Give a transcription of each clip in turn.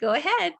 Go ahead.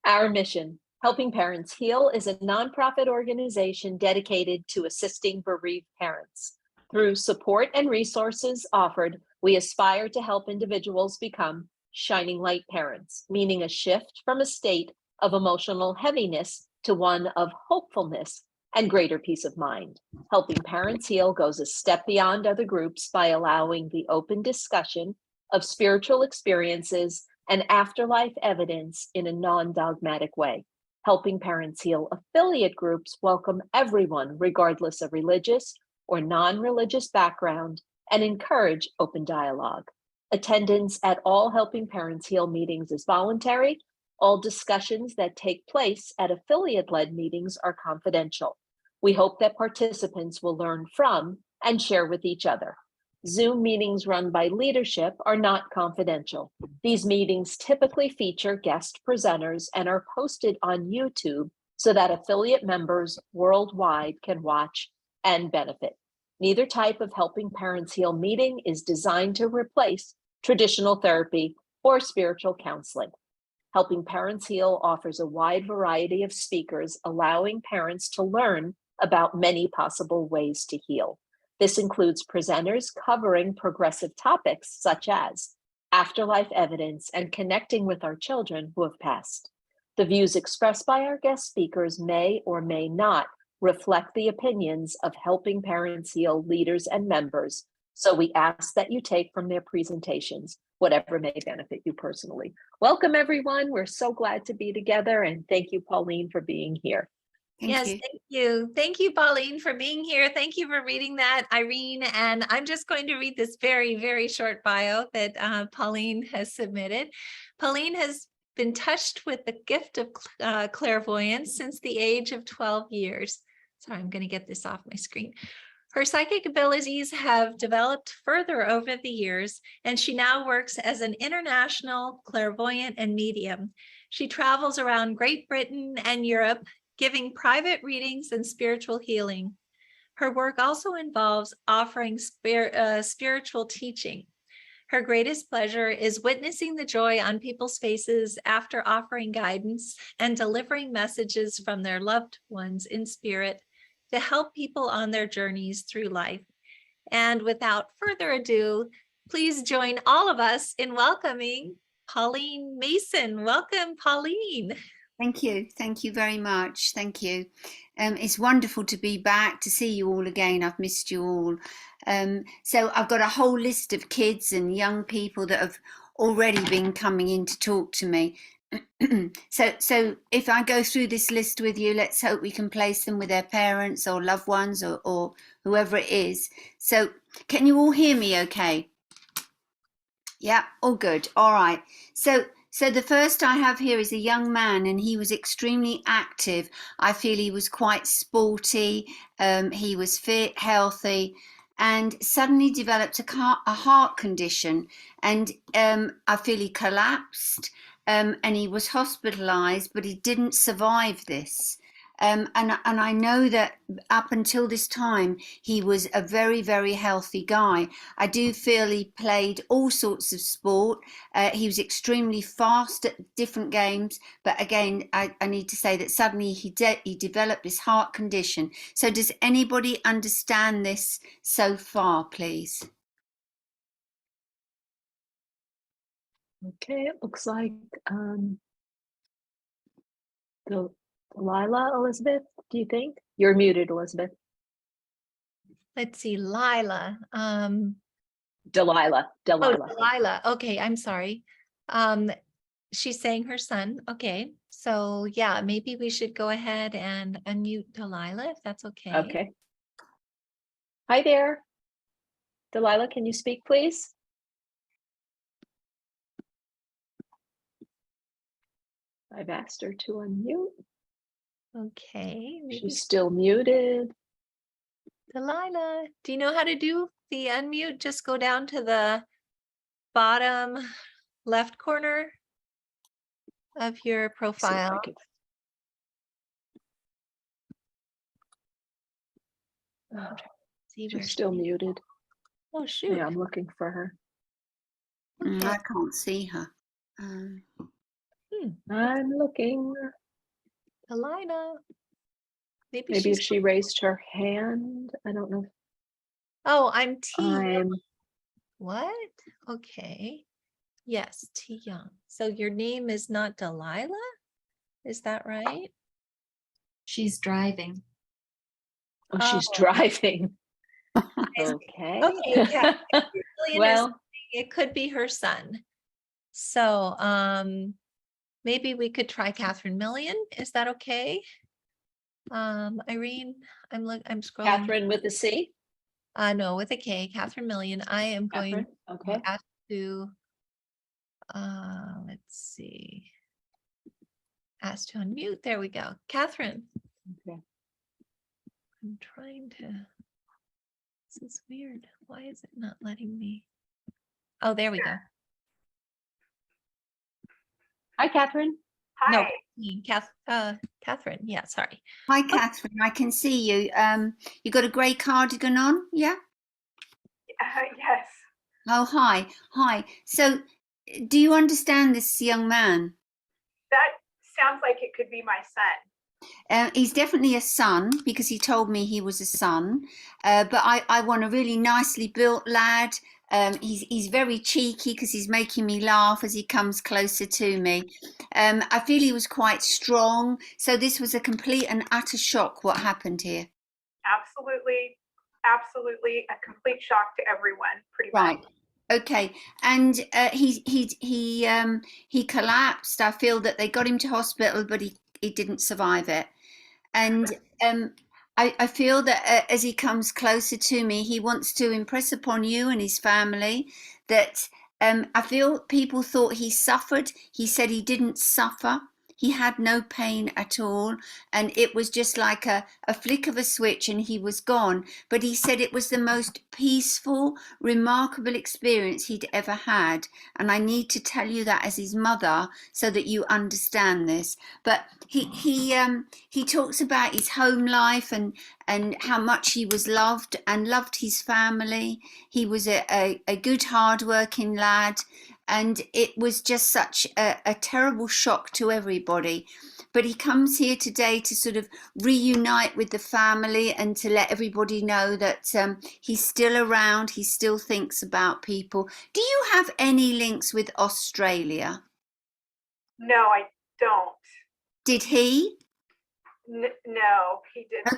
Our mission, Helping Parents Heal, is a nonprofit organization dedicated to assisting bereaved parents. Through support and resources offered, we aspire to help individuals become shining light parents, meaning a shift from a state of emotional heaviness to one of hopefulness and greater peace of mind. Helping Parents Heal goes a step beyond other groups by allowing the open discussion of spiritual experiences and afterlife evidence in a non-dogmatic way. Helping Parents Heal affiliate groups welcome everyone, regardless of religious or non-religious background, and encourage open dialogue. Attendance at all Helping Parents Heal meetings is voluntary. All discussions that take place at affiliate-led meetings are confidential. We hope that participants will learn from and share with each other. Zoom meetings run by leadership are not confidential. These meetings typically feature guest presenters and are posted on YouTube so that affiliate members worldwide can watch and benefit. Neither type of Helping Parents Heal meeting is designed to replace traditional therapy or spiritual counseling. Helping Parents Heal offers a wide variety of speakers, allowing parents to learn about many possible ways to heal. This includes presenters covering progressive topics such as afterlife evidence and connecting with our children who have passed. The views expressed by our guest speakers may or may not reflect the opinions of Helping Parents Heal leaders and members, so we ask that you take from their presentations whatever may benefit you personally. Welcome, everyone. We're so glad to be together, and thank you, Pauline, for being here. Yes, thank you. Thank you, Pauline, for being here. Thank you for reading that, Irene. And I'm just going to read this very, very short bio that Pauline has submitted. Pauline has been touched with the gift of clairvoyance since the age of 12 years. Sorry, I'm going to get this off my screen. Her psychic abilities have developed further over the years, and she now works as an international clairvoyant and medium. She travels around Great Britain and Europe, giving private readings and spiritual healing. Her work also involves offering spiritual teaching. Her greatest pleasure is witnessing the joy on people's faces after offering guidance and delivering messages from their loved ones in spirit to help people on their journeys through life. And without further ado, please join all of us in welcoming Pauline Mason. Welcome, Pauline. Thank you. Thank you very much. Thank you. It's wonderful to be back, to see you all again. I've missed you all. So I've got a whole list of kids and young people that have already been coming in to talk to me. So if I go through this list with you, let's hope we can place them with their parents or loved ones or whoever it is. So can you all hear me okay? Yeah, all good. All right. So the first I have here is a young man, and he was extremely active. I feel he was quite sporty. He was fit, healthy, and suddenly developed a heart condition. And I feel he collapsed, and he was hospitalized, but he didn't survive this. And I know that up until this time, he was a very, very healthy guy. I do feel he played all sorts of sport. He was extremely fast at different games. But again, I need to say that suddenly he developed this heart condition. So does anybody understand this so far, please? Okay, it looks like Delilah, Elizabeth, do you think? You're muted, Elizabeth. Let's see, Lila. Delilah. Oh, Delilah. Okay, I'm sorry. She's saying her son. Okay, so yeah, maybe we should go ahead and unmute Delilah, if that's okay. Okay. Hi there. Delilah, can you speak, please? I've asked her to unmute. Okay. She's still muted. Delilah, do you know how to do the unmute? Just go down to the bottom left corner of your profile. She's still muted. Oh, shoot. Yeah, I'm looking for her. Okay. I can't see her. I'm looking. Delilah. Maybe Maybe she's. if she raised her hand. I don't know. Oh, I'm T. I'm What? Okay. Yes, T Young. So your name is not Delilah? Is that right? She's driving. Oh, she's driving. I see. Okay. Okay, Million is, Well, it could be her son. So maybe we could try Catherine Million. Is that okay? Irene, I'm scrolling. Catherine with a C. No, with a K, Catherine Million. I am going Catherine. to Okay. ask to let's see. Ask to unmute. There we go. Catherine. Okay. I'm trying to. This is weird. Why is it not letting me? Oh, there we go. Hi, Catherine. No, Catherine. Yeah, sorry. Hi, Catherine. I can see you. You got a grey cardigan on, yeah? Yes. Oh, hi. Hi. So, do you understand this young man? That sounds like it could be my son. He's definitely a son because he told me he was a son. But I want a really nicely built lad. He's very cheeky because he's making me laugh as he comes closer to me. I feel he was quite strong. So this was a complete and utter shock what happened here. Absolutely, absolutely a complete shock to everyone, pretty Right. much. Okay. And he collapsed. I feel that they got him to hospital, but he didn't survive it. And I feel that as he comes closer to me, he wants to impress upon you and his family that I feel people thought he suffered. He said he didn't suffer. He had no pain at all. And it was just like a flick of a switch and he was gone. But he said it was the most peaceful, remarkable experience he'd ever had. And I need to tell you that as his mother so that you understand this. But he talks about his home life and how much he was loved and loved his family. He was a good, hard-working lad, and it was just such a terrible shock to everybody. But he comes here today to sort of reunite with the family and to let everybody know that he's still around. He still thinks about people. Do you have any links with Australia? No, I don't. Did he? No, he didn't.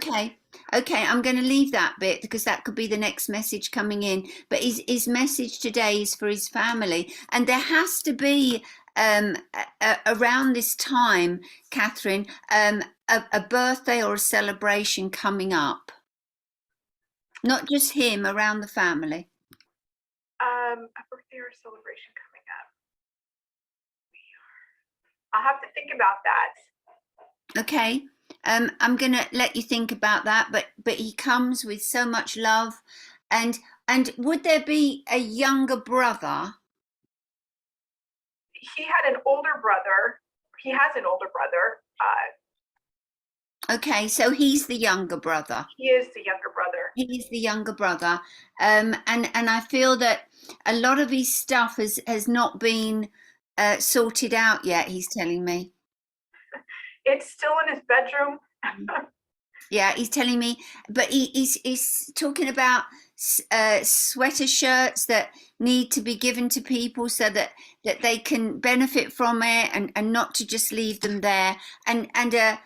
Okay, I'm going to leave that bit because that could be the next message coming in. But his message today is for his family. And there has to be, around this time, Catherine, a birthday or a celebration coming up. Not just him, around the family. A birthday or a celebration coming up. I'll have to think about that. Okay. I'm going to let you think about that, but he comes with so much love. And would there be a younger brother? He had an older brother. He has an older brother. Okay, so he's the younger brother. He is the younger brother. He's the younger brother. And I feel that a lot of his stuff has not been sorted out yet, he's telling me. It's still in his bedroom. Yeah, he's telling me, but he's talking about sweater shirts that need to be given to people so that they can benefit from it and not to just leave them there. And a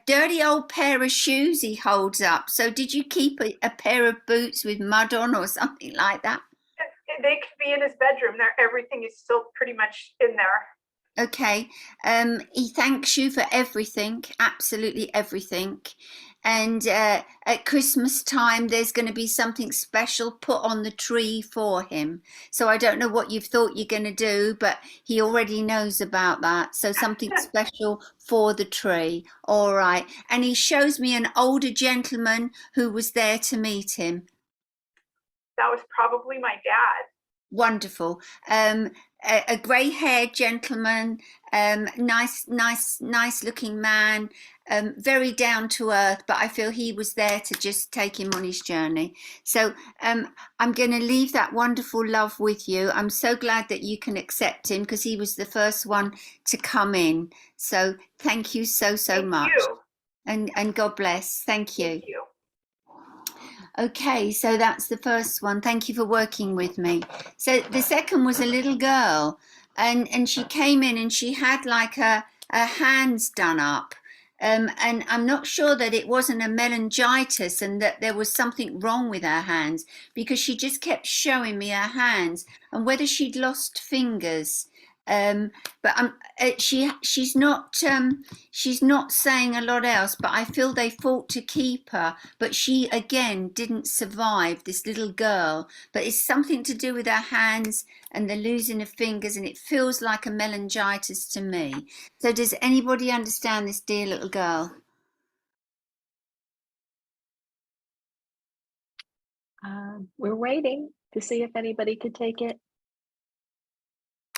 dirty old pair of shoes he holds up. So did you keep a pair of boots with mud on or something like that? They could be in his bedroom. There, everything is still pretty much in there. Okay. He thanks you for everything, absolutely everything. And at Christmas time, there's going to be something special put on the tree for him. So I don't know what you've thought you're going to do, but he already knows about that. So something special for the tree. All right. And he shows me an older gentleman who was there to meet him. That was probably my dad. Wonderful. A grey-haired gentleman, nice looking man, very down to earth, but I feel he was there to just take him on his journey. So I'm going to leave that wonderful love with you. I'm so glad that you can accept him, because he was the first one to come in. So thank you so Thank much. you. And God bless. Thank you. Thank you. Okay, so that's the first one. Thank you for working with me. So the second was a little girl, and she came in and she had like her hands done up. And I'm not sure that it wasn't a meningitis and that there was something wrong with her hands, because she just kept showing me her hands and whether she'd lost fingers. But she's not saying a lot else, but I feel they fought to keep her, but she again didn't survive, this little girl. But it's something to do with her hands and the losing of fingers, and it feels like a meningitis to me. So does anybody understand this dear little girl? We're waiting to see if anybody could take it.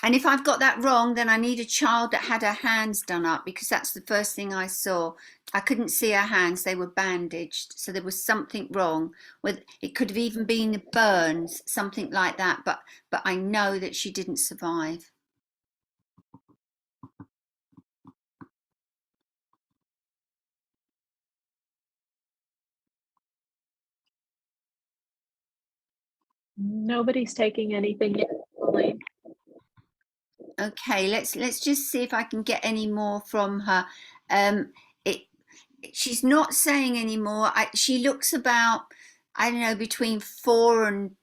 And if I've got that wrong, then I need a child that had her hands done up, because that's the first thing I saw. I couldn't see her hands, they were bandaged. So there was something wrong with it. Could have even been burns, something like that, but I know that she didn't survive. Nobody's taking anything yet, Pauline. Okay, let's just see if I can get any more from her. She's not saying anymore. She looks about, I don't know, between 4 and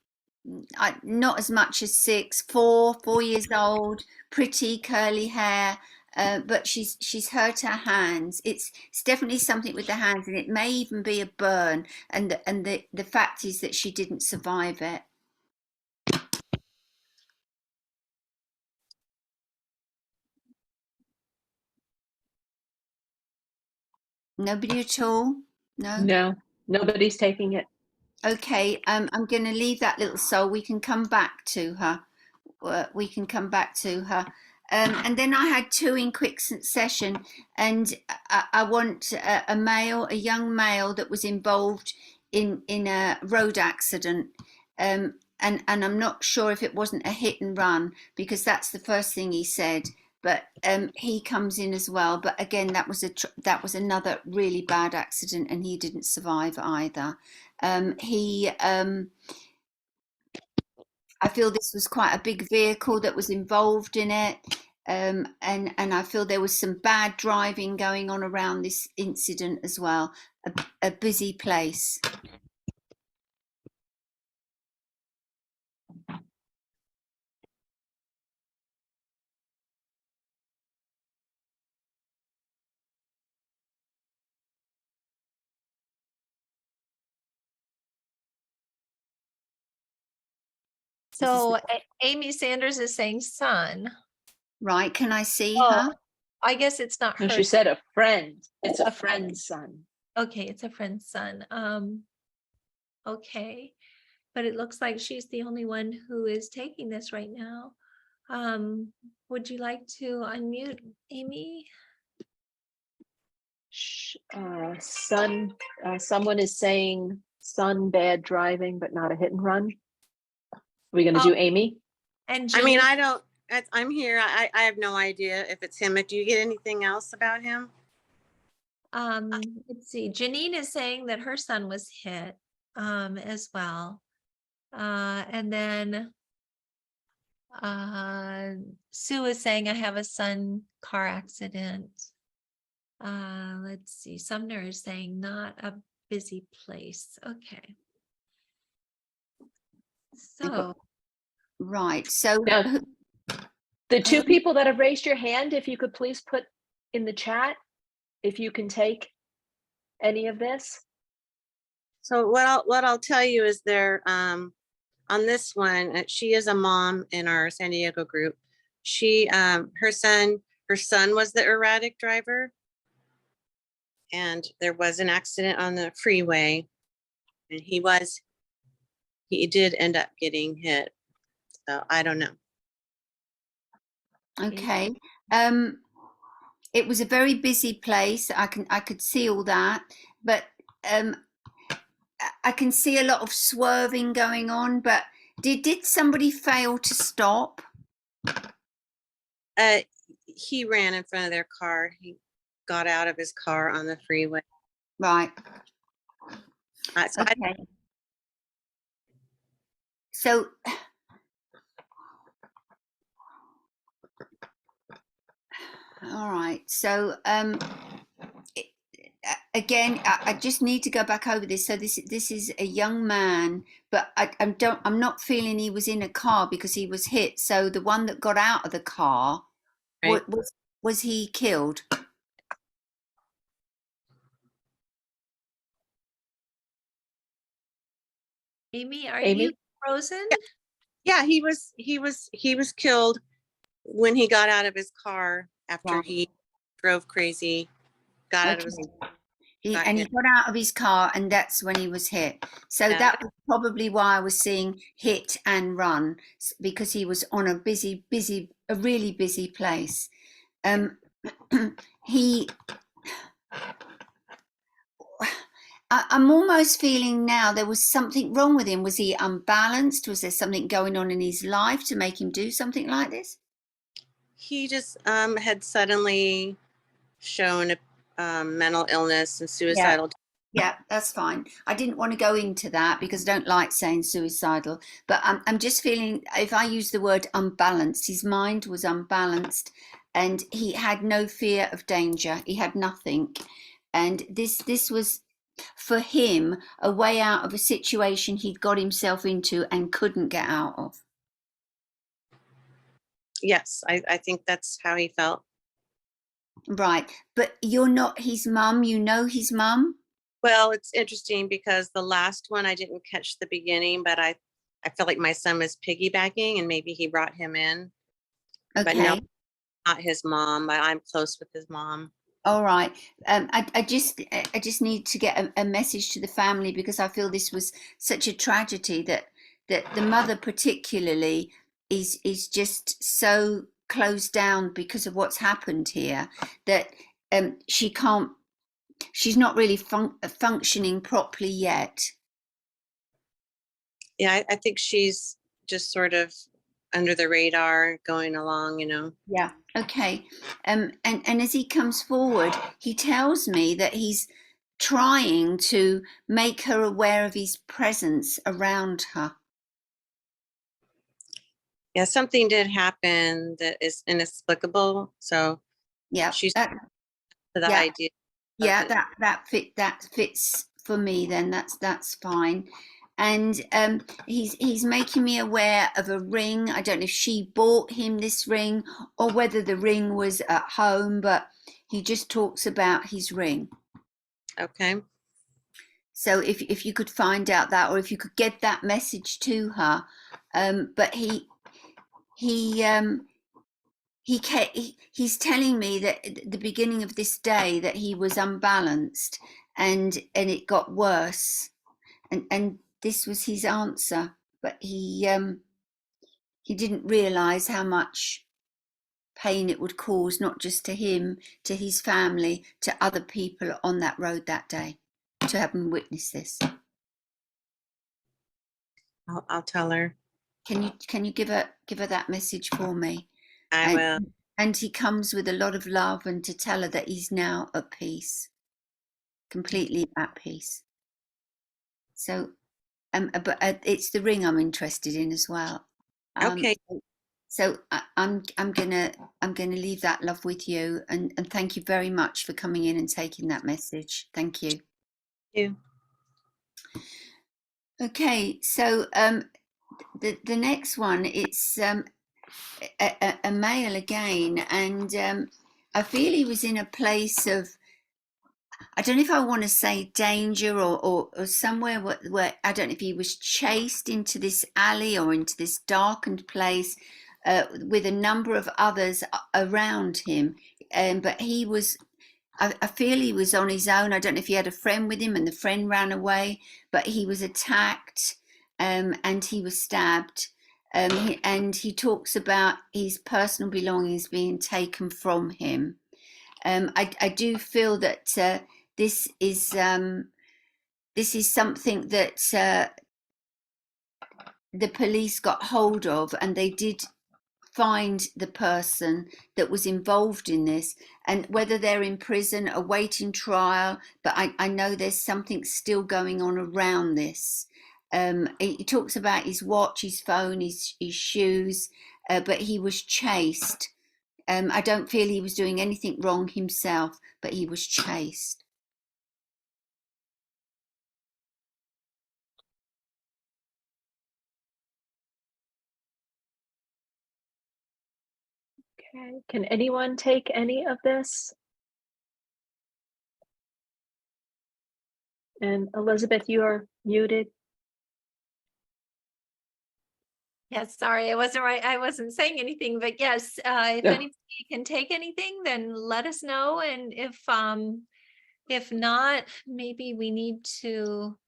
not as much as 6, 4 years old, pretty curly hair, but she's hurt her hands. It's definitely something with the hands, and it may even be a burn. And the fact is that she didn't survive it. Nobody at all? No? No, nobody's taking it. Okay, I'm going to leave that little soul. We can come back to her. And then I had 2 in quick succession, and I want a young male that was involved in a road accident. And I'm not sure if it wasn't a hit and run, because that's the first thing he said. But he comes in as well. But again, that was another really bad accident, and he didn't survive either. I feel this was quite a big vehicle that was involved in it. And I feel there was some bad driving going on around this incident as well. A busy place. So Amy Sanders is saying son. Right, can I see Oh, her? I guess it's not No, her. she said a friend. It's a A friend. friend's son. Okay, it's a friend's son. Okay, but it looks like she's the only one who is taking this right now. Would you like to unmute Amy? Son, someone is saying son, bad driving, but not a hit and run. Are we going to do Amy? And I mean, Janine? I'm here. I have no idea if it's him. Do you get anything else about him? Let's see. Janine is saying that her son was hit as well. And then Sue is saying I have a son car accident. Let's see. Sumner is saying not a busy place. Okay. So Right, so Now, the 2 people that have raised your hand, if you could please put in the chat if you can take any of this. So what I'll tell you is there on this one, she is a mom in our San Diego group. She her son was the erratic driver, and there was an accident on the freeway, and he did end up getting hit. So I don't know. okay. It was a very busy place. I could see all that, but I can see a lot of swerving going on. But did somebody fail to stop? He ran in front of their car. He got out of his car on the freeway. Right. So I, Okay. So all right. So again, I just need to go back over this. So this is a young man, but I'm not feeling he was in a car because he was hit. So the one that got out of the car, right. was he killed? Amy, are Amy? you frozen? Yeah, he was killed when he got out of his car after Right. he drove crazy, got out of his Okay. got And he hit. got out of his car, and that's when he was hit. So Yeah. that was probably why I was seeing hit and run, because he was on a really busy place. He, I'm almost feeling now there was something wrong with him. Was he unbalanced? Was there something going on in his life to make him do something like this? He just had suddenly shown mental illness and suicidal. Yeah, that's fine. I didn't want to go into that because I don't like saying suicidal, but I'm just feeling if I use the word unbalanced, his mind was unbalanced and he had no fear of danger. He had nothing. And this was for him a way out of a situation he'd got himself into and couldn't get out of. Yes, I think that's how he felt. Right. But you're not his mum, you know his mum? Well, it's interesting because the last one I didn't catch the beginning, but I felt like my son was piggybacking and maybe he brought him in. But no, Okay. not his mom. But I'm close with his mom. All right. I just need to get a message to the family because I feel this was such a tragedy that the mother particularly is just so closed down because of what's happened here that she's not really functioning properly yet. Yeah, I think she's just sort of under the radar going along, Yeah. Okay. And as he comes forward, he tells me that he's trying to make her aware of his presence around her. Yeah, something did happen that is inexplicable. So Yeah. she's to the Yeah. idea. Yeah. Of it. That fits for me. Then that's fine. And he's making me aware of a ring. I don't know if she bought him this ring or whether the ring was at home, but he just talks about his ring. Okay. So if you could find out that, or if you could get that message to her, but he's telling me that at the beginning of this day that he was unbalanced and it got worse, and this was his answer, but he didn't realize how much pain it would cause, not just to him, to his family, to other people on that road that day, to have them witness this. I'll tell her. Can you give her that message for me? I will. And he comes with a lot of love and to tell her that he's now at peace, completely at peace. So, but it's the ring I'm interested in as well. Okay. So I'm gonna leave that love with you, and thank you very much for coming in and taking that message. Thank you. Thank you. Okay, so the next one, it's a male again, and I feel he was in a place of, I don't know if I want to say danger or somewhere where I don't know if he was chased into this alley or into this darkened place with a number of others around him, but he was. I feel he was on his own. I don't know if he had a friend with him and the friend ran away, but he was attacked and he was stabbed. And he talks about his personal belongings being taken from him. I do feel that this is something that the police got hold of, and they did find the person that was involved in this, and whether they're in prison awaiting trial, but I know there's something still going on around this. He talks about his watch, his phone, his shoes, but he was chased. I don't feel he was doing anything wrong himself, but he was chased. Okay, can anyone take any of this? And Elizabeth, you are muted. Yes, sorry, I wasn't right. I wasn't saying anything, but yes, if Yeah. anybody can take anything, then let us know. And if not, maybe we need to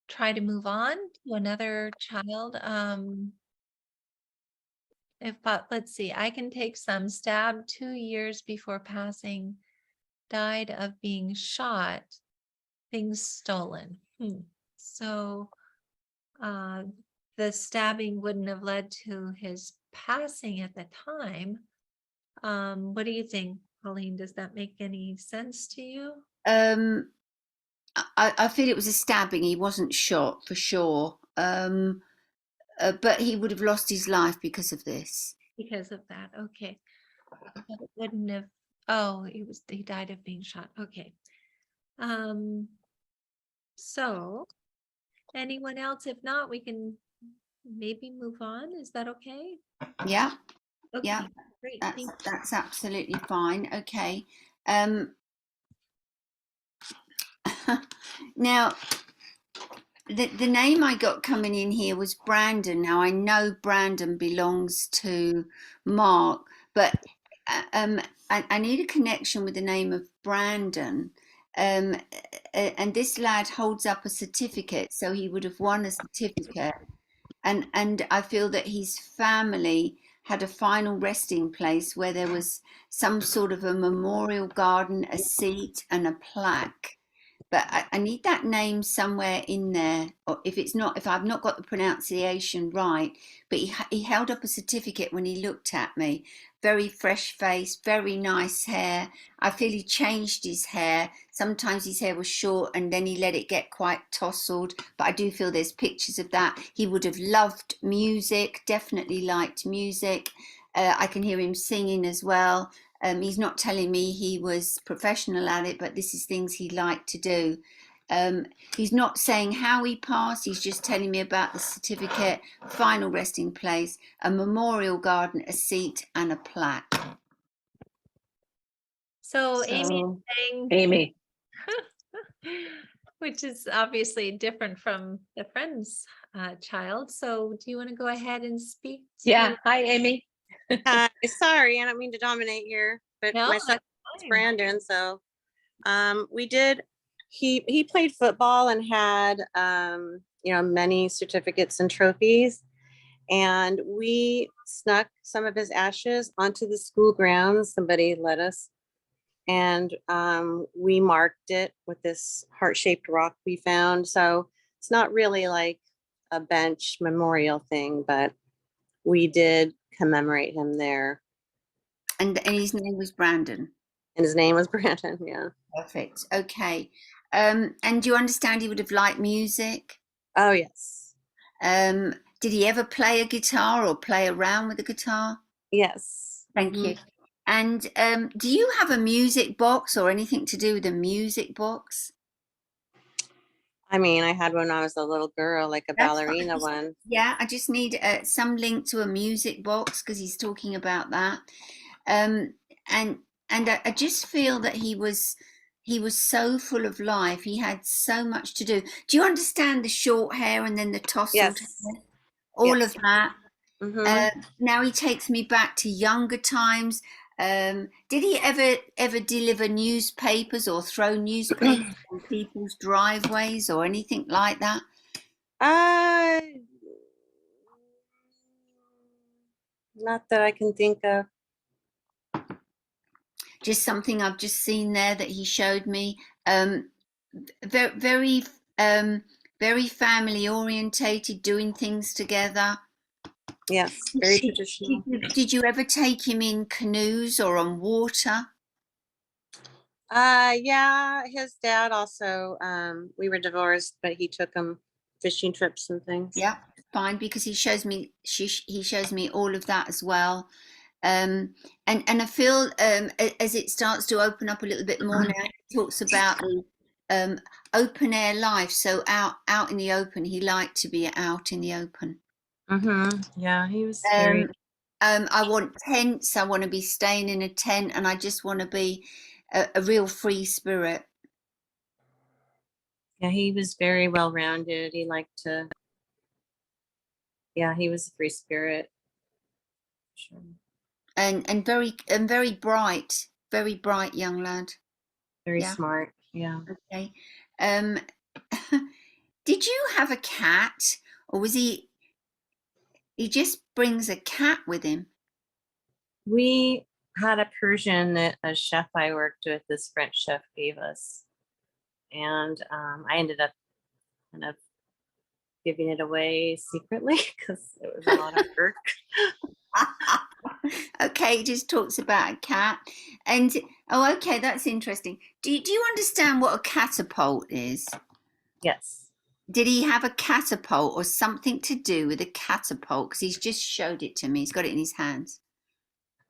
try to move on to another child. Let's see, I can take some. Stabbed 2 years before passing, died of being shot, things stolen. So the stabbing wouldn't have led to his passing at the time. What do you think, Pauline? Does that make any sense to you? I feel it was a stabbing. He wasn't shot for sure, but he would have lost his life because of this. Because of that, okay. But it wouldn't have. Oh, he died of being shot. Okay. So anyone else? If not, we can maybe move on. Is that okay? Yeah. Okay, Yeah, great. Thank you. that's absolutely fine. Okay. Now, the name I got coming in here was Brandon. Now, I know Brandon belongs to Mark, but I need a connection with the name of Brandon. And this lad holds up a certificate, so he would have won a certificate. And I feel that his family had a final resting place where there was some sort of a memorial garden, a seat, and a plaque. But I need that name somewhere in there, or if I've not got the pronunciation right. But he held up a certificate when he looked at me. Very fresh face, very nice hair. I feel he changed his hair. Sometimes his hair was short and then he let it get quite tousled. But I do feel there's pictures of that. He would have loved music, definitely liked music. I can hear him singing as well. He's not telling me he was professional at it, but this is things he liked to do. He's not saying how he passed, he's just telling me about the certificate, final resting place, a memorial garden, a seat, and a plaque. So Amy is saying, Amy. which is obviously different from the friend's child. So do you want to go ahead and speak to? Yeah, hi, Amy. Sorry, I don't mean to dominate here, but No, my son that's is fine. Brandon, so he played football and had many certificates and trophies, and we snuck some of his ashes onto the school grounds. Somebody let us, and we marked it with this heart-shaped rock we found. So it's not really like a bench memorial thing, but we did commemorate him there. And his name was Brandon. And his name was Brandon, yeah. Perfect. Okay. And do you understand he would have liked music? Oh, yes. Did he ever play a guitar or play around with a guitar? Yes. Thank you. And do you have a music box or anything to do with a music box? I mean, I had one when I was a little girl, like a ballerina one. Yeah, I just need some link to a music box because he's talking about that. And I just feel that he was so full of life. He had so much to do. Do you understand the short hair and then the tousled hair? All of that. Now he takes me back to younger times. Did he ever deliver newspapers or throw newspapers on people's driveways or anything like that? Not that I can think of. just something I've just seen there that he showed me. Very, very family orientated, doing things together. Yes, very Did- traditional. Did you ever take him in canoes or on water? Yeah, his dad also, we were divorced, but he took him fishing trips and things. Yeah, fine, because he shows me he shows me all of that as well. And I feel as it starts to open up a little bit more now, he talks about the open air life. So out in the open, he liked to be out in the open. Yeah, he was very. I want tents. I want to be staying in a tent, and I just want to be a real free spirit. Yeah, he was very well rounded. He liked to. Yeah, he was a free spirit. Sure. And very bright young lad. Very Yeah. smart. Yeah. Okay. Did you have a cat, or was he just brings a cat with him? We had a Persian that a chef I worked with, this French chef, gave us. And I ended up kind of giving it away secretly because it was a lot of work. Okay, he just talks about a cat. And oh, okay, that's interesting. Do you understand what a catapult is? Yes. Did he have a catapult or something to do with a catapult? Because he's just showed it to me. He's got it in his hands.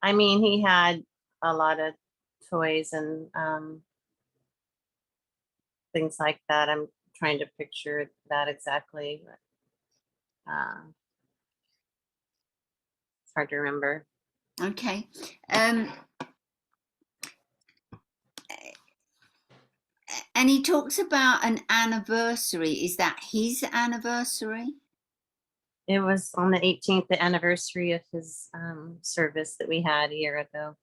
I mean, he had a lot of toys and things like that. I'm trying to picture that exactly. But, it's hard to remember. Okay. And he talks about an anniversary. Is that his anniversary? It was on the 18th, the anniversary of his service that we had a year ago.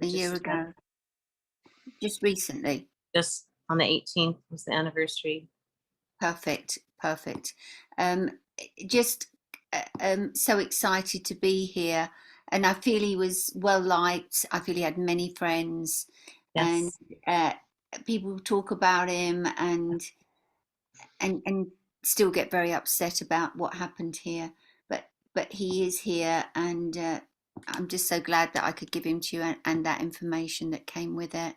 A year ago. Just recently. Just on the 18th was the anniversary. Perfect. Just so excited to be here, and I feel he was well liked. I feel he had many friends, Yes. and people talk about him and still get very upset about what happened here. But he is here, and I'm just so glad that I could give him to you and that information that came with it.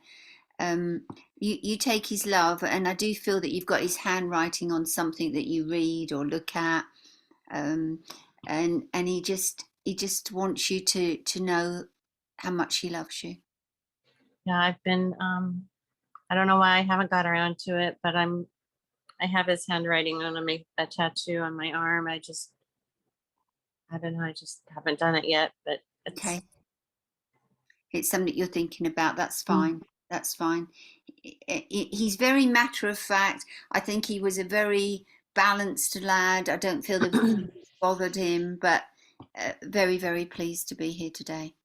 You take his love, and I do feel that you've got his handwriting on something that you read or look at, and he just wants you to know how much he loves you. Yeah, I've been I don't know why I haven't got around to it, but I have his handwriting on a tattoo on my arm. I don't know, I just haven't done it yet, but it's Okay, it's something you're thinking about. That's fine. That's fine. He's very matter of fact. I think he was a very balanced lad. I don't feel that bothered him, but very, very pleased to be here today.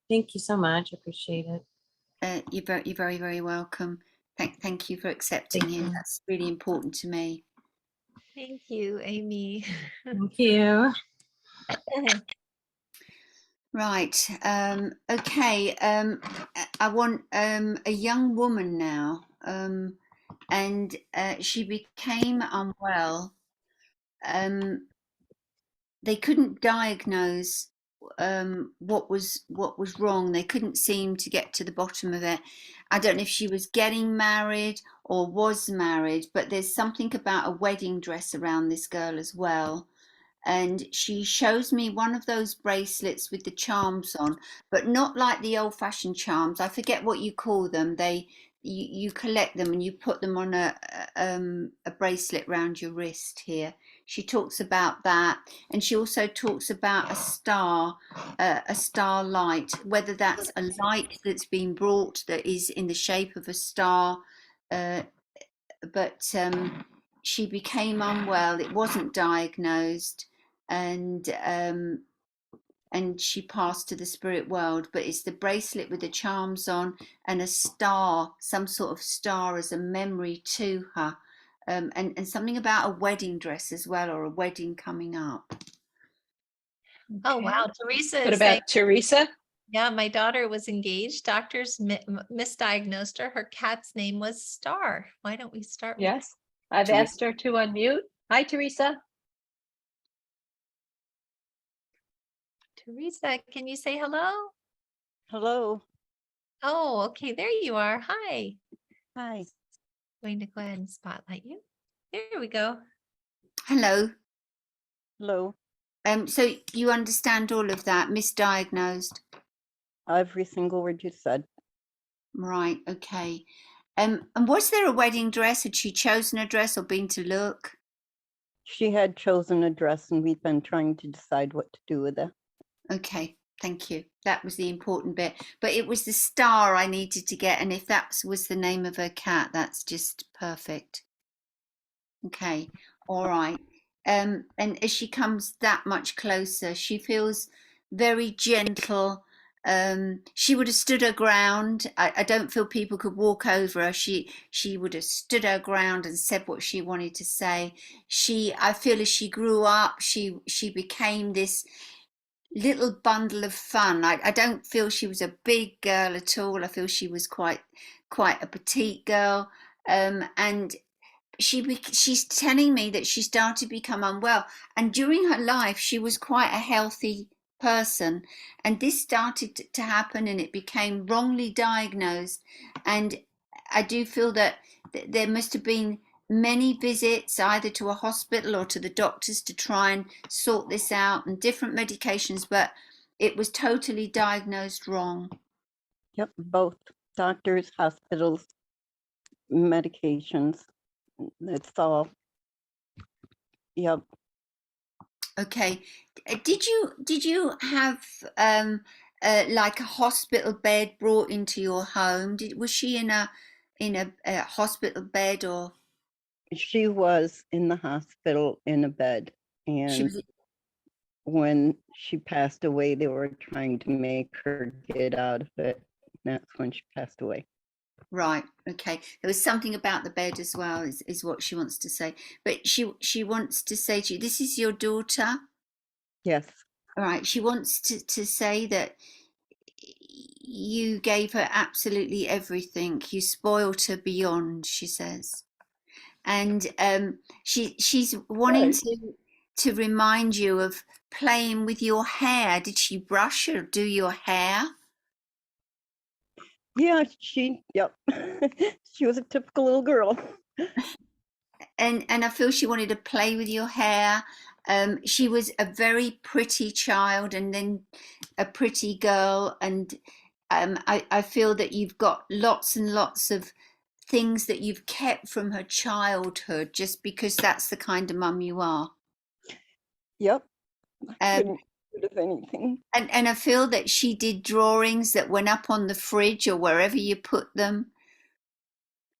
Thank you so much. I appreciate it. You're very, very welcome. Thank you for accepting him. That's really important to me. Thank you, Amy. Thank you. Right. Okay. I want a young woman now, and she became unwell. They couldn't diagnose what was wrong. They couldn't seem to get to the bottom of it. I don't know if she was getting married or was married, but there's something about a wedding dress around this girl as well. And she shows me one of those bracelets with the charms on, but not like the old-fashioned charms. I forget what you call them. You collect them and you put them on a bracelet round your wrist here. She talks about that, and she also talks about a star light, whether that's a light that's been brought that is in the shape of a star, but she became unwell. It wasn't diagnosed, and she passed to the spirit world. But it's the bracelet with the charms on and a star, some sort of star as a memory to her, and something about a wedding dress as well, or a wedding coming up. Oh, wow. Teresa What is saying, about Teresa? Yeah, my daughter was engaged. Doctors misdiagnosed her. Her cat's name was Star. Why don't we start with Yes, I've Teresa? asked her to unmute. Hi, Teresa. Teresa, can you say hello? Hello. Oh, okay, there you are. Hi. Hi. Going to go ahead and spotlight you. There we go. Hello. Hello. So you understand all of that, misdiagnosed. Every single word you said. Right, okay. And was there a wedding dress? Had she chosen a dress or been to look? She had chosen a dress and we've been trying to decide what to do with it. Okay, thank you. That was the important bit. But it was the star I needed to get, and if that was the name of her cat, that's just perfect. Okay, all right. And as she comes that much closer, she feels very gentle. She would have stood her ground. I don't feel people could walk over her. She would have stood her ground and said what she wanted to say. I feel as she grew up, she became this little bundle of fun. I don't feel she was a big girl at all. I feel she was quite a petite girl. And she's telling me that she started to become unwell, and during her life she was quite a healthy person, and this started to happen, and it became wrongly diagnosed. And I do feel that there must have been many visits either to a hospital or to the doctors to try and sort this out, and different medications, but it was totally diagnosed wrong. Yep, both doctors, hospitals, medications. It's all. Yep. Okay. Did you have like a hospital bed brought into your home? Was she in a hospital bed, or She was in the hospital in a bed. she And was when she passed away, they were trying to make her get out of it. That's when she passed away. right? Okay. There was something about the bed as well, is what she wants to say. But she wants to say to you, this is your daughter. Yes. All right. She wants to say that you gave her absolutely everything. You spoiled her beyond, she says. And she's wanting Right. to remind you of playing with your hair. Did she brush or do your hair? Yeah, yep. She was a typical little girl. And I feel she wanted to play with your hair. She was a very pretty child, and then a pretty girl. And I feel that you've got lots and lots of things that you've kept from her childhood just because that's the kind of mum you are. Yep. Um, Couldn't get rid of anything. and I feel that she did drawings that went up on the fridge or wherever you put them.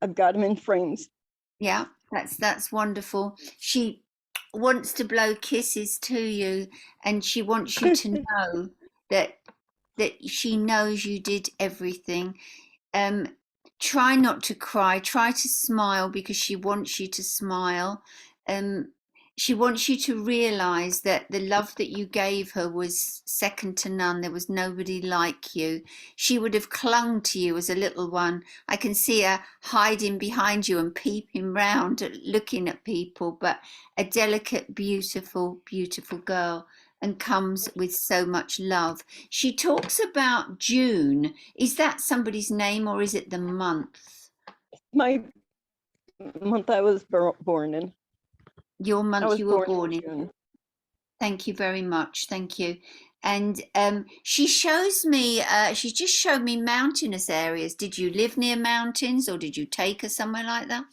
I've got them in frames. Yeah, that's wonderful. She wants to blow kisses to you, and she wants you to know that she knows you did everything. Um, try not to cry. Try to smile because she wants you to smile. Um, she wants you to realize that the love that you gave her was second to none. There was nobody like you. She would have clung to you as a little one. I can see her hiding behind you and peeping round, looking at people, but a delicate, beautiful, beautiful girl, and comes with so much love. She talks about June. Is that somebody's name or is it the month? My month I was born in. Your I month was you were born born in. June. Thank you very much. Thank you. And she shows me, she just showed me mountainous areas. Did you live near mountains or did you take her somewhere like that?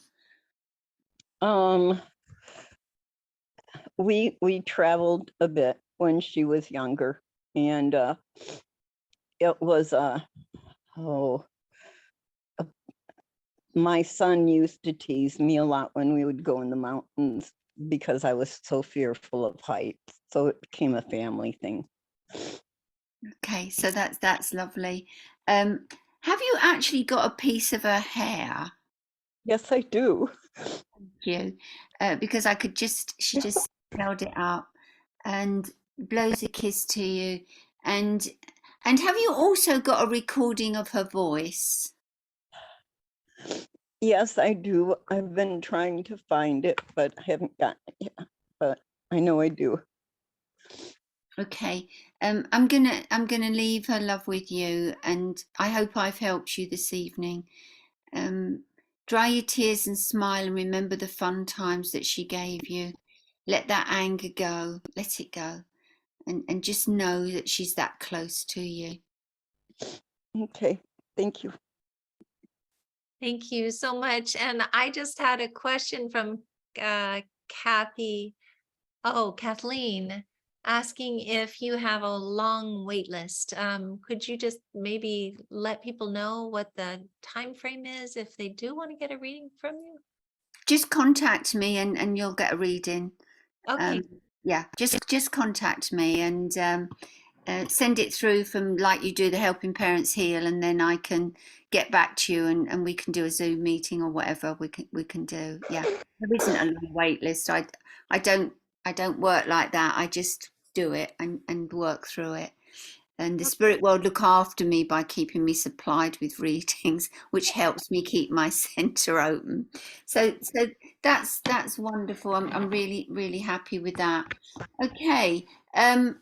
We traveled a bit when she was younger, and it was my son used to tease me a lot when we would go in the mountains because I was so fearful of heights. So it became a family thing. Okay, so that's lovely. Have you actually got a piece of her hair? Yes, I do. Thank you. Because she just held it up and blows a kiss to you. And And have you also got a recording of her voice? Yes, I do. I've been trying to find it, but I haven't gotten it yet. But I know I do. Okay, I'm gonna leave her love with you, and I hope I've helped you this evening. Dry your tears and smile, and remember the fun times that she gave you. Let that anger go, let it go, and just know that she's that close to you. Okay, thank you. Thank you so much. And I just had a question from Kathy. Oh, Kathleen, asking if you have a long wait list. Could you just maybe let people know what the time frame is if they do want to get a reading from you? Just contact me, and you'll get a reading. Okay. Yeah, just contact me, and send it through from like you do the Helping Parents Heal, and then I can get back to you, and we can do a Zoom meeting or whatever we can do. Yeah, there isn't a long wait list. I don't work like that. I just do it and work through it. And the spirit world look after me by keeping me supplied with readings, which helps me keep my center open. So that's wonderful. I'm really happy with that. Okay. And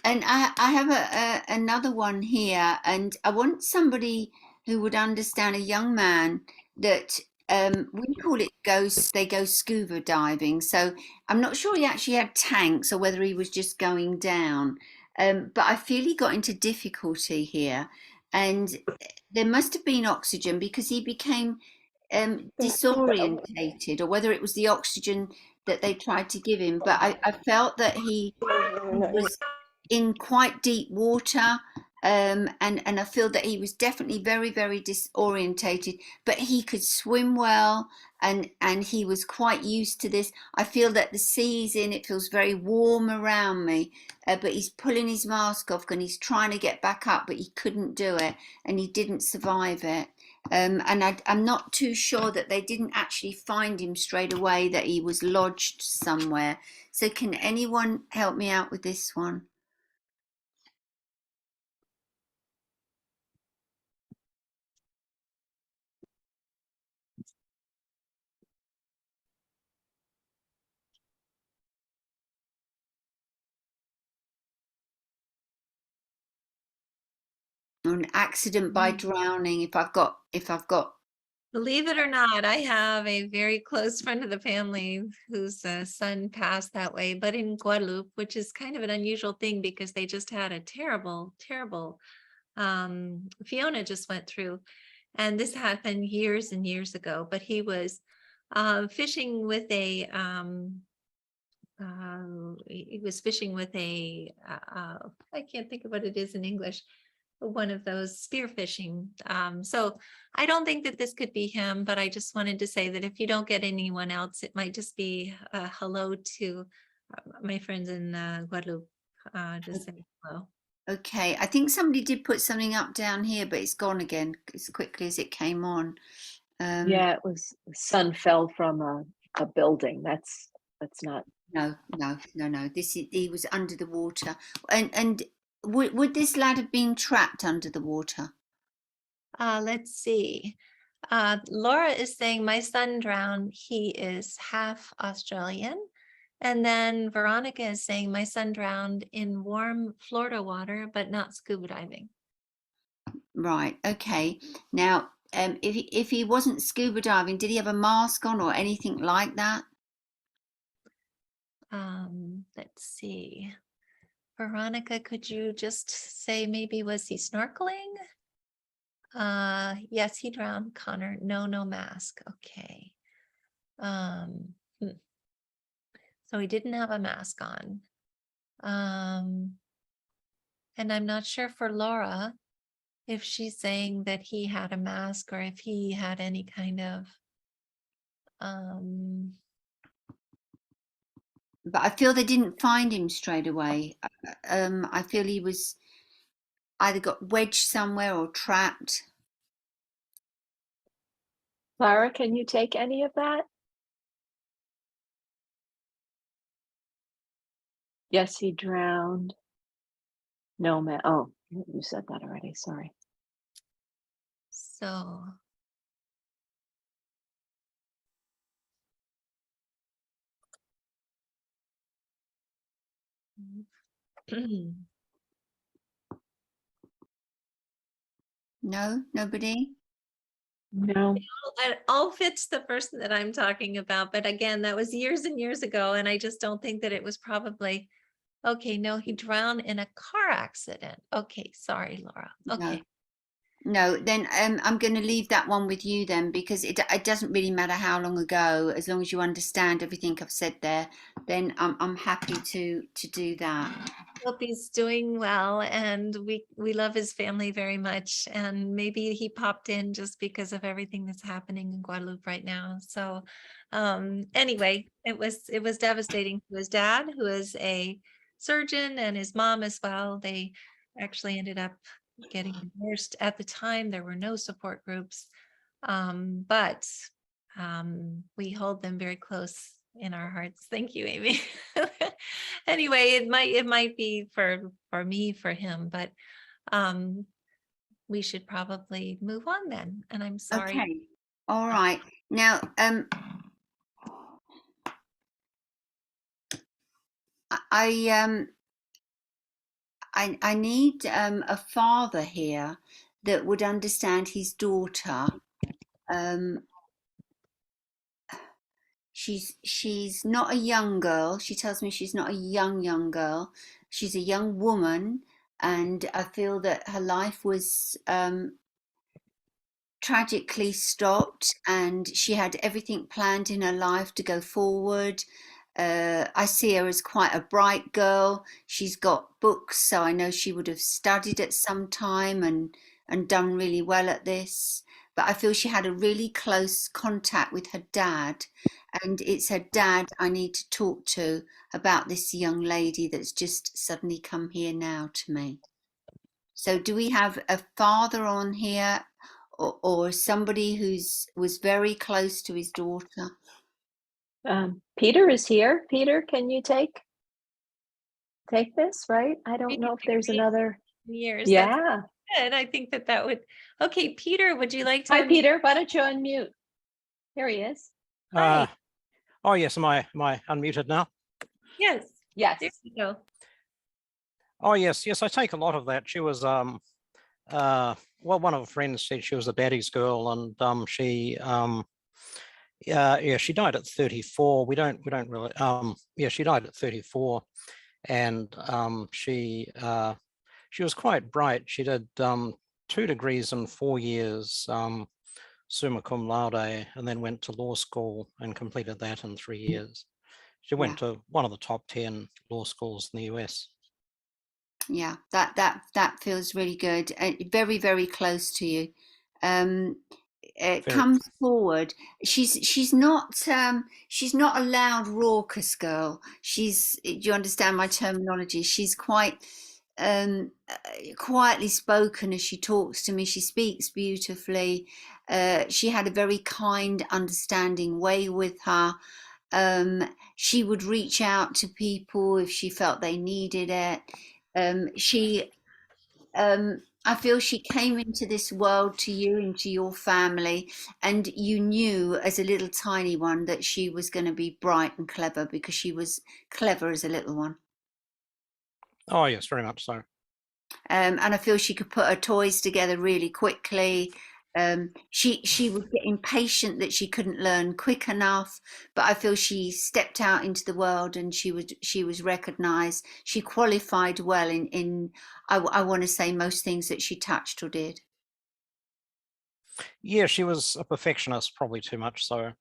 I have another one here, and I want somebody who would understand, a young man that we call it ghosts. They go scuba diving. So I'm not sure he actually had tanks or whether he was just going down. But I feel he got into difficulty here, and there must have been oxygen because he became disorientated, or whether it was the oxygen that they tried to give him. But I felt that he was in quite deep water, and I feel that he was definitely very disorientated, but he could swim well, and he was quite used to this. I feel that the sea's in, it feels very warm around me, but he's pulling his mask off and he's trying to get back up, but he couldn't do it, and he didn't survive it. And I'm not too sure that they didn't actually find him straight away, that he was lodged somewhere. So can anyone help me out with this one? Or an accident by drowning, if I've got Believe it or not, I have a very close friend of the family whose son passed that way, but in Guadeloupe, which is kind of an unusual thing because they just had a terrible Fiona just went through, and this happened years and years ago. But he was fishing with a I can't think of what it is in English, one of those spear fishing. So I don't think that this could be him, but I just wanted to say that if you don't get anyone else, it might just be hello to my friends in Guadeloupe. Just saying hello. okay, I think somebody did put something up down here, but it's gone again as quickly as it came on. Yeah, it was the sun fell from a building. That's not. No. He was under the water, and would this lad have been trapped under the water? Let's see. Laura is saying my son drowned. He is half Australian. And then Veronica is saying my son drowned in warm Florida water, but not scuba diving. Right. Okay. Now, if he wasn't scuba diving, did he have a mask on or anything like that? Let's see. Veronica, could you just say maybe was he snorkeling? Yes, he drowned. Connor, no mask. Okay. So he didn't have a mask on. And I'm not sure for Laura if she's saying that he had a mask or if he had any kind of But I feel they didn't find him straight away. I feel he was either got wedged somewhere or trapped. Clara, can you take any of that? Yes, he drowned. No, man. Oh, you said that already. Sorry. So. No, nobody? No. It all fits the person that I'm talking about, but again, that was years and years ago, and I just don't think that it was probably, okay, no, he drowned in a car accident. Okay, sorry, Laura. Okay. No, then I'm going to leave that one with you then, because it doesn't really matter how long ago, as long as you understand everything I've said there, then I'm happy to do that. Hope he's doing well, and we love his family very much, and maybe he popped in just because of everything that's happening in Guadeloupe right now. So anyway, it was devastating to his dad, who is a surgeon, and his mom as well. They actually ended up getting divorced. At the time there were no support groups, but we hold them very close in our hearts. Thank you, Amy. Anyway, it might be for me, for him, but we should probably move on then. And I'm sorry. Okay. All right. Now, I need a father here that would understand his daughter. She's not a young girl. She tells me she's not a young girl. She's a young woman, and I feel that her life was tragically stopped, and she had everything planned in her life to go forward. I see her as quite a bright girl. She's got books, so I know she would have studied at some time and done really well at this. But I feel she had a really close contact with her dad, and it's her dad I need to talk to about this young lady that's just suddenly come here now to me. So do we have a father on here, or somebody was very close to his daughter? Peter is here. Peter, can you take this? Right? I don't know if there's another. Years. Yeah. And I think that would. Okay, Peter, would you like to? Hi, Peter. Why don't you unmute? Here he is. Hi. Oh yes, am I unmuted now? Yes. Yes. There you go. Oh yes, I take a lot of that. She was well, one of her friends said she was a daddy's girl, and she she died at 34. We don't really she died at 34, and she was quite bright. She did 2 degrees in 4 years, summa cum laude, and then went to law school and completed that in 3 years. She went to one of the top 10 law schools in the US. Yeah, that feels really good. Very, very close to you. Comes forward. She's not a loud, raucous girl. Do you understand my terminology? She's quite quietly spoken as she talks to me. She speaks beautifully. She had a very kind, understanding way with her. She would reach out to people if she felt they needed it. I feel she came into this world to you, into your family, and you knew as a little tiny one that she was going to be bright and clever, because she was clever as a little one. Oh yes, very much so. And I feel she could put her toys together really quickly. She would get impatient that she couldn't learn quick enough, but I feel she stepped out into the world and she was recognized. She qualified well in I want to say most things that she touched or did. Yeah, she was a perfectionist, probably too much so.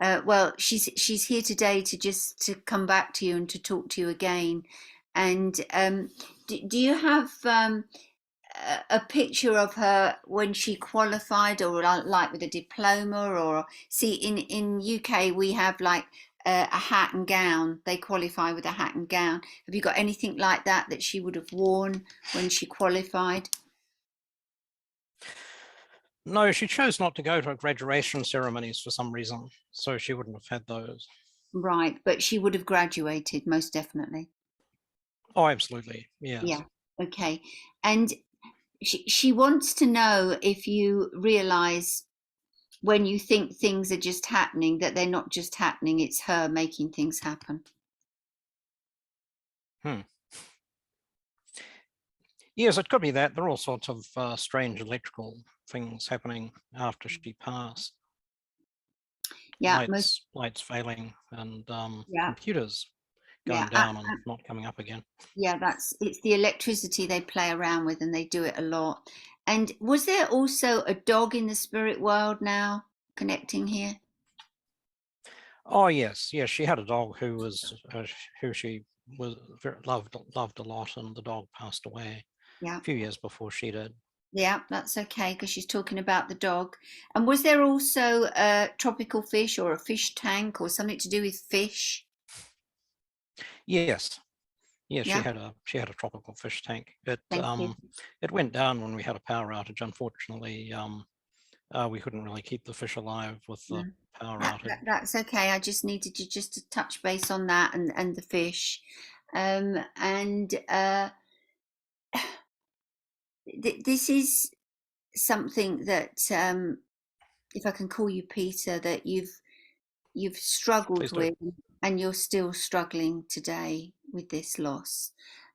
Well, she's here today to come back to you and to talk to you again. And do you have a picture of her when she qualified, or like with a diploma? Or see, in UK we have like a hat and gown. They qualify with a hat and gown. Have you got anything like that she would have worn when she qualified? No, she chose not to go to graduation ceremonies for some reason, so she wouldn't have had those. Right, but she would have graduated most definitely. Oh, absolutely. Yes. Yeah. Okay. And she wants to know if you realize when you think things are just happening, that they're not just happening, it's her making things happen. Yes, it could be that. There are all sorts of strange electrical things happening after she passed. Yeah. Lights failing, and Yeah. computers Yeah. going down and not coming up again. Yeah, it's the electricity they play around with, and they do it a lot. And was there also a dog in the spirit world now connecting here? Oh yes, yes. She had a dog who was who she was loved a lot, and the dog passed away Yeah. a few years before she did. Yeah, that's okay, because she's talking about the dog. And was there also a tropical fish or a fish tank or something to do with fish? Yes, yes. Yeah. She had a tropical fish tank. It Thank you. it went down when we had a power outage. Unfortunately, we couldn't really keep the fish alive with the power outage. That's okay. I just needed you just to touch base on that and the fish. This is something that, if I can call you Peter, that you've struggled Please do. with, and you're still struggling today with this loss,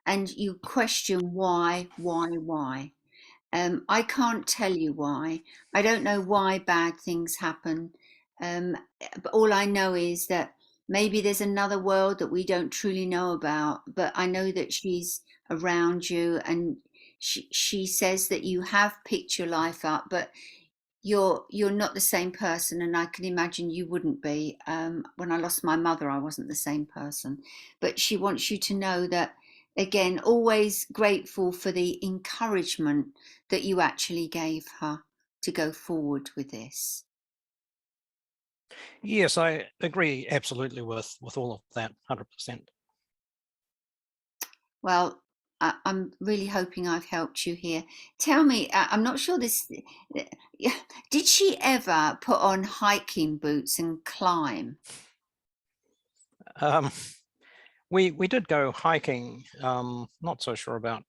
and you question why. I can't tell you why. I don't know why bad things happen. But all I know is that maybe there's another world that we don't truly know about. But I know that she's around you, and she says that you have picked your life up, but you're not the same person, and I can imagine you wouldn't be. When I lost my mother, I wasn't the same person. But she wants you to know that, again, always grateful for the encouragement that you actually gave her to go forward with this. Yes, I agree absolutely with all of that, 100%. Well, I'm really hoping I've helped you here. Tell me, I'm not sure this, did she ever put on hiking boots and climb? We did go hiking. Not so sure about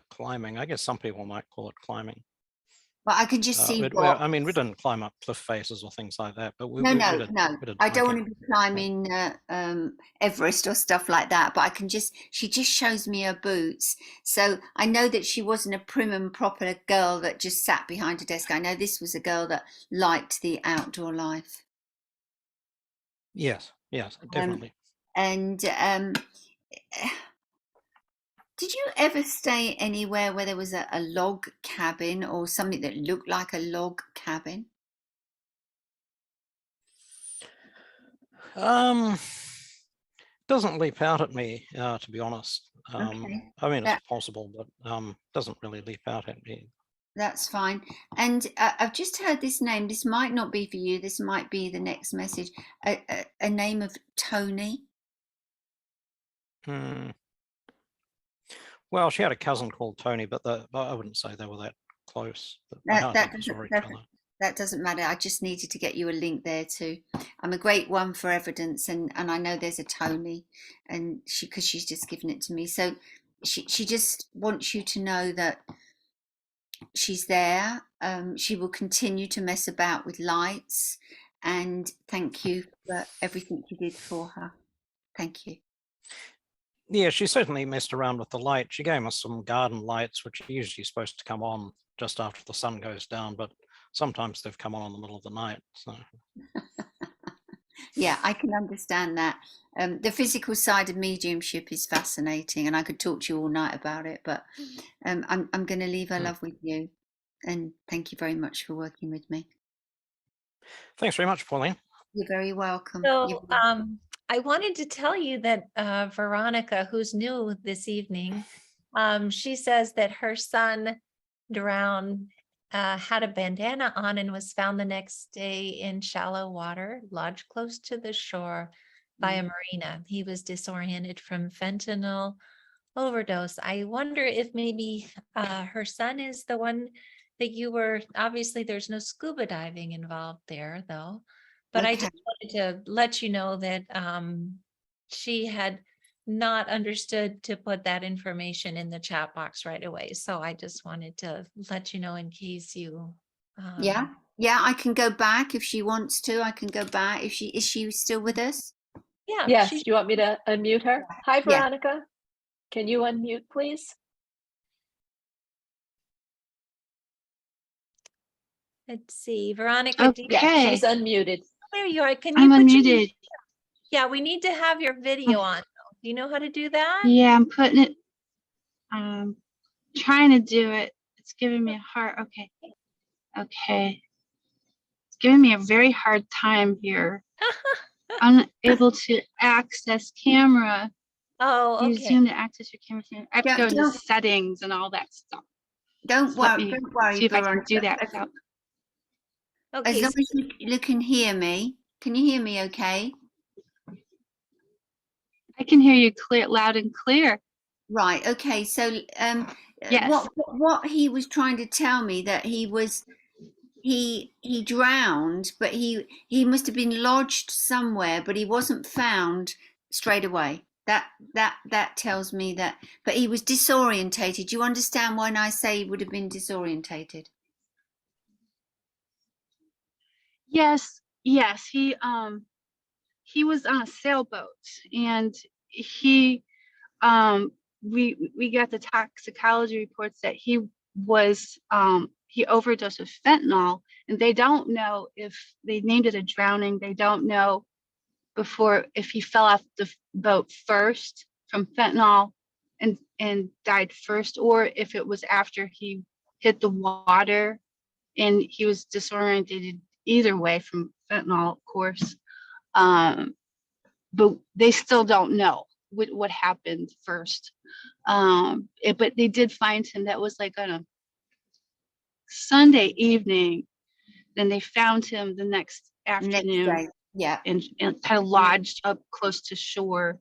climbing. I guess some people might call it climbing. Well, I can just see I mean, we didn't climb up cliff faces or things like that, but we no. did I don't want hiking. to be climbing Everest or stuff like that. But she just shows me her boots, so I know that she wasn't a prim and proper girl that just sat behind a desk. I know this was a girl that liked the outdoor life. Yes, definitely. Did you ever stay anywhere where there was a log cabin or something that looked like a log cabin? Doesn't leap out at me, to be honest. Okay. I mean, it's possible, but doesn't really leap out at me. That's fine. And I've just heard this name. This might not be for you. This might be the next message. A name of Tony. Well, she had a cousin called Tony, but I wouldn't say they were that close. That doesn't matter. I just needed to get you a link there too. I'm a great one for evidence, and I know there's a Tony, and because she's just given it to me. So she just wants you to know that she's there. She will continue to mess about with lights, and thank you for everything you did for her. Thank you. Yeah, she certainly messed around with the light. She gave us some garden lights, which are usually supposed to come on just after the sun goes down, but sometimes they've come on in the middle of the night. So. Yeah, I can understand that. The physical side of mediumship is fascinating, and I could talk to you all night about it, but I'm going to leave her love with you, and thank you very much for working with me. Thanks very much, Pauline. You're very welcome. So I wanted to tell you that Veronica, who's new this evening, she says that her son drowned, had a bandana on, and was found the next day in shallow water, lodged close to the shore by a marina. He was disoriented from fentanyl overdose. I wonder if maybe her son is the one that you were, obviously there's no scuba diving involved there though, but I just wanted to let you know that she had not understood to put that information in the chat box right away. So I just wanted to let you know in case you. Yeah. Yeah, I can go back if she wants to. I can go back if is she still with us? Yeah. Yes, do you want me to unmute her? Hi, Yeah. Veronica. Can you unmute, please? Let's see, Veronica. Yeah, she's unmuted. There you are. Can I'm you put unmuted. Yeah, we need to have your video on. Though. Do you know how to do that? Yeah, I'm putting it, trying to do it. It's giving me a hard, okay. Okay. It's giving me a very hard time here. Unable to access camera. Oh, Use okay. Zoom to access your camera. I have to go into Don't- settings and all that stuff. Don't So let worry, me don't worry, see if I can Veronica. do that without. As Okay. long as you can hear me. Can you hear me okay? I can hear you clear, loud and clear. Right, okay. So Yes. what he was trying to tell me that he drowned, but he must have been lodged somewhere, but he wasn't found straight away. That tells me that, but he was disorientated. Do you understand when I say he would have been disorientated? Yes. Yes. He was on a sailboat, and we got the toxicology reports that he overdosed with fentanyl, and they don't know if they named it a drowning. They don't know if he fell off the boat first from fentanyl and died first, or if it was after he hit the water and he was disoriented. Either way, from fentanyl, of course. But they still don't know what happened first. But they did find him. That was like on a Sunday evening. Then they found him the next afternoon. Next day. Yeah. And kind of lodged up close to shore.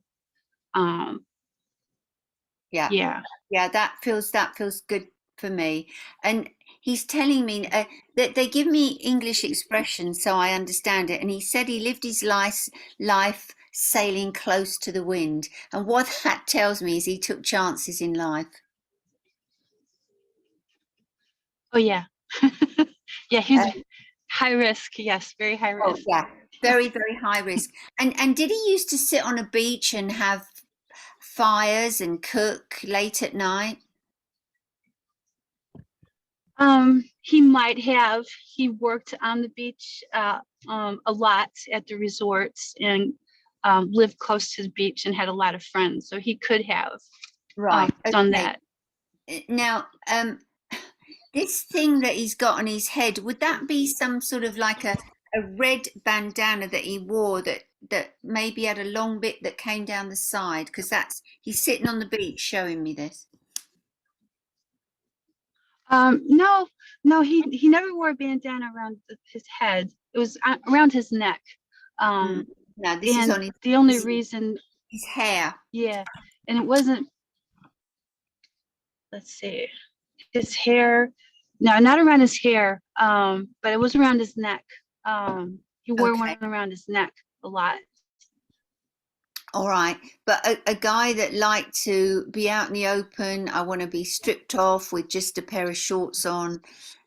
Yeah, that feels good for me. And he's telling me that they give me English expressions so I understand it. And he said he lived his life sailing close to the wind. And what that tells me is he took chances in life. Oh yeah. Yeah, he's high risk. Yes, very high risk. Oh yeah, very, very high risk. And did he used to sit on a beach and have fires and cook late at night? He might have. He worked on the beach a lot at the resorts, and lived close to the beach and had a lot of friends. So he could have done that. Now, this thing that he's got on his head, would that be some sort of like a red bandana that he wore that maybe had a long bit that came down the side? Because he's sitting on the beach showing me this. No, he never wore a bandana around his head. It was around his neck. No, this is on the only reason his hair. Yeah, and it wasn't. Let's see, his hair. No, not around his hair. But it was around his neck. He wore one around his neck a lot. All right, but a guy that liked to be out in the open, I want to be stripped off with just a pair of shorts on,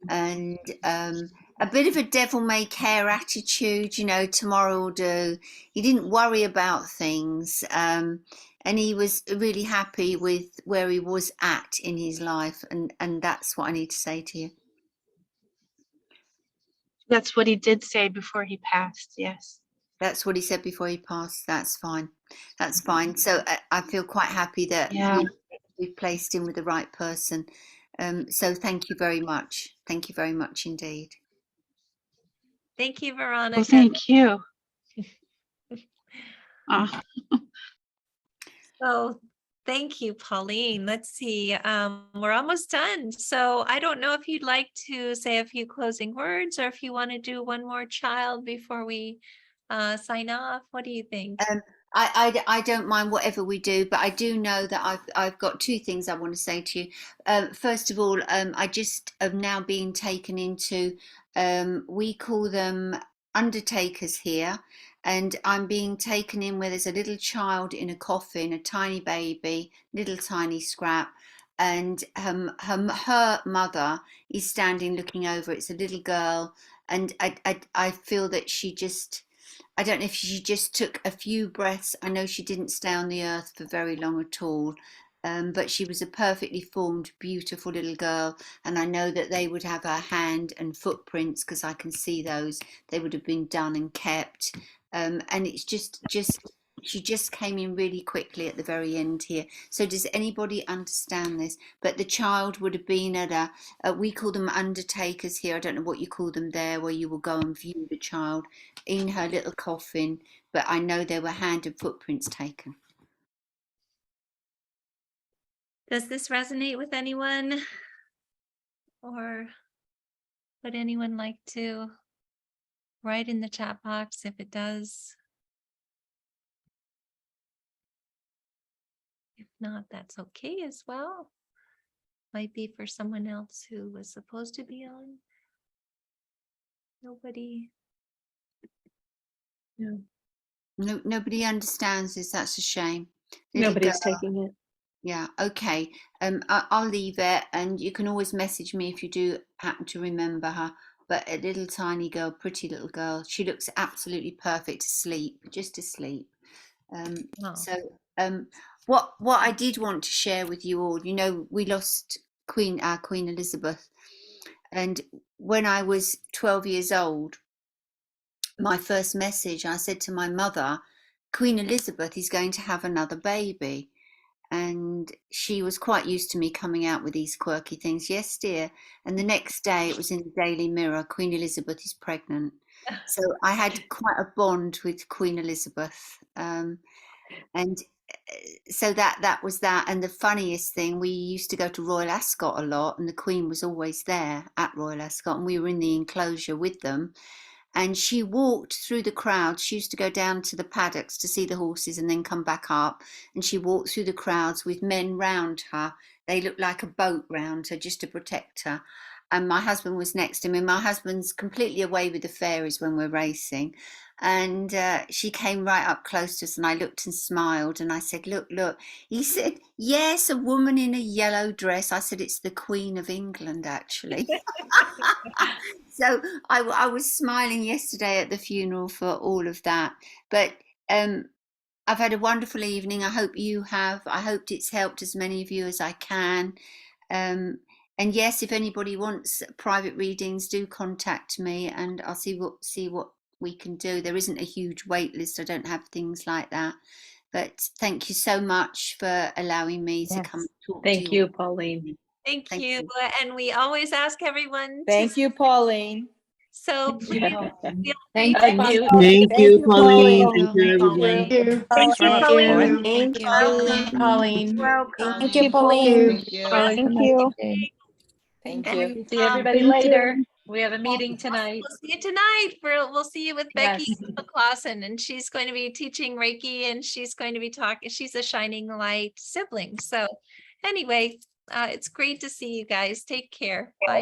and a bit of a devil-may-care attitude, tomorrow will do. He didn't worry about things, and he was really happy with where he was at in his life, and that's what I need to say to you. That's what he did say before he passed, yes. That's what he said before he passed. That's fine. That's fine. So I feel quite happy that we've placed him with the right person. So thank you very much. Thank you very much indeed. Thank you, Veronica. Well, thank you. So thank you, Pauline. Let's see. We're almost done. So I don't know if you'd like to say a few closing words, or if you want to do one more child before we sign off. What do you think? I don't mind whatever we do, but I do know that I've got two things I want to say to you. First of all, I just am now being taken into, we call them undertakers here, and I'm being taken in where there's a little child in a coffin, a tiny baby, little tiny Scrap, and her mother is standing looking over. It's a little girl, and I feel that she just, I don't know if she just took a few breaths. I know she didn't stay on the earth for very long at all, but she was a perfectly formed, beautiful little girl. And I know that they would have her hand and footprints, because I can see those. They would have been done and kept. And it's just she just came in really quickly at the very end here. So does anybody understand this? But the child would have been at we call them undertakers here. I don't know what you call them there, where you will go and view the child in her little coffin. But I know there were hand and footprints taken. Does this resonate with anyone? Or would anyone like to write in the chat box if it does? If not, that's okay as well. Might be for someone else who was supposed to be on. Nobody. No, No, nobody understands this. That's a shame. nobody's taking it. Yeah, okay. I'll leave it, and you can always message me if you do happen to remember her. But a little tiny girl, pretty little girl. She looks absolutely perfect asleep, just asleep. Oh. So what I did want to share with you all, you know, we lost Queen Elizabeth, and when I was 12 years old, my first message, I said to my mother, Queen Elizabeth is going to have another baby. And she was quite used to me coming out with these quirky things. Yes, dear. And the next day it was in the Daily Mirror, Queen Elizabeth is pregnant. So I had quite a bond with Queen Elizabeth. And so that was that. And the funniest thing, we used to go to Royal Ascot a lot, and the Queen was always there at Royal Ascot, and we were in the enclosure with them. And she walked through the crowds. She used to go down to the paddocks to see the horses and then come back up. And she walked through the crowds with men round her. They looked like a boat round her just to protect her. And my husband was next to me. My husband's completely away with the fairies when we're racing. And she came right up close to us, and I looked and smiled, and I said, look. He said, yes, a woman in a yellow dress. I said, it's the Queen of England, actually. So I was smiling yesterday at the funeral for all of that. But I've had a wonderful evening. I hope you have. I hope it's helped as many of you as I can. And yes, if anybody wants private readings, do contact me, and I'll see what we can do. There isn't a huge wait list. I don't have things like that. But thank you so much for allowing me to come and talk to you. Thank you, Pauline. Thank you. And we always ask everyone. Thank you, Pauline. So please feel Thank free you. Thank you, Pauline. Thank you, Thank everyone. you. Thanks very much, Pauline. Thank you. Welcome. Pauline. Welcome. Thank you, Pauline. Thank you. Thank you. Thank And you. See everybody later. We have a meeting tonight. We'll see you tonight. We'll see you with Becky Yes. McClawson, and she's going to be teaching Reiki, and she's going to be talking. She's a Shining Light sibling. So anyway, it's great to see you guys. Take care. Bye.